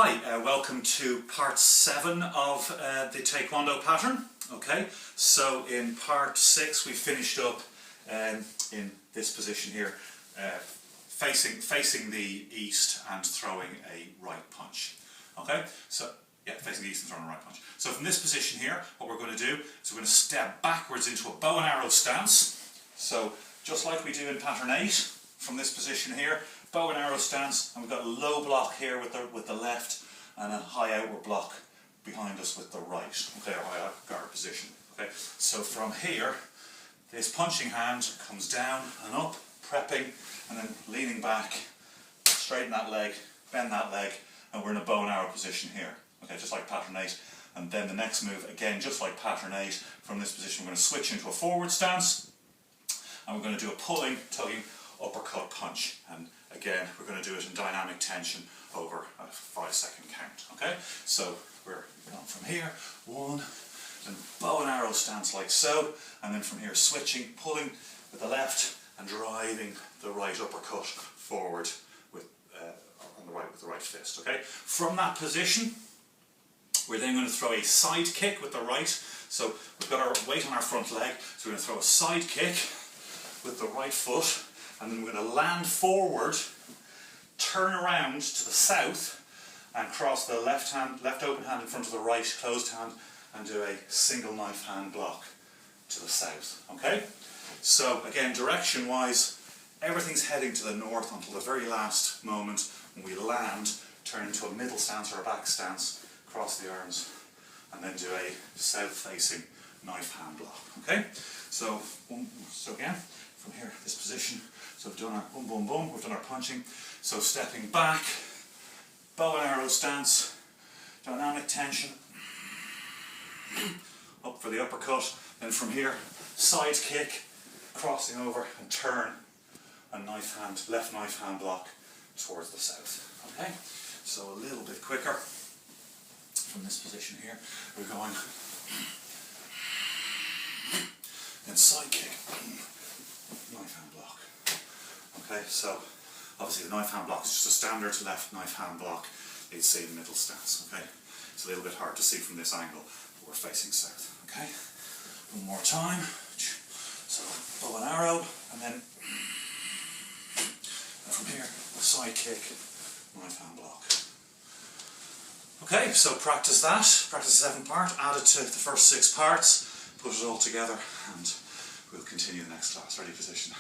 Hi, welcome to part 7 of the Taekwondo pattern. Okay, so in part 6 we finished up in this position here, facing the east and throwing a right punch. Okay, so yeah, facing the east and throwing a right punch. So from this position here, what we're going to do is we're going to step backwards into a bow and arrow stance. So just like we do in pattern 8, from this position here, bow and arrow stance, and we've got a low block here with the left and a high outward block behind us with the right. Okay, or high guard position. Okay, so from here, this punching hand comes down and up, prepping, and then leaning back, straighten that leg, bend that leg, and we're in a bow and arrow position here. Okay, just like pattern 8. And then the next move, again, just like pattern 8, from this position we're going to switch into a forward stance, and we're going to do a pulling, tugging, uppercut punch. And again, we're going to do it in dynamic tension over a 5-second count. Okay, so we're going from here, 1, and bow and arrow stance like so, and then from here switching, pulling with the left and driving the right uppercut forward with on the right with the right fist. Okay, from that position, we're then going to throw a side kick with the right. So we've got our weight on our front leg, so we're going to throw a side kick with the right foot, and then we're going to land forward, turn around to the south, and cross the left open hand in front of the right closed hand, and do a single knife hand block to the south. Okay? So again, direction wise, everything's heading to the north until the very last moment when we land, turn into a middle stance or a back stance, cross the arms, and then do a south facing knife hand block. Okay? So again, from here, this position, so we've done our boom, boom, boom, we've done our punching. So stepping back, bow and arrow stance, dynamic tension, up for the uppercut, then from here, side kick, crossing over and turn a knife hand, left knife hand block towards the south. Okay, so a little bit quicker from this position here, we're going, then side kick, knife hand block. Okay, so obviously the knife hand block is just a standard left knife hand block you'd see in middle stance. Okay, it's a little bit hard to see from this angle, but we're facing south. Okay, one more time. So bow and arrow, and then from here, side kick, knife hand block. Okay, so practice that. Practice the 7th part, add it to the first 6 parts, put it all together, and we'll continue the next class. Ready position.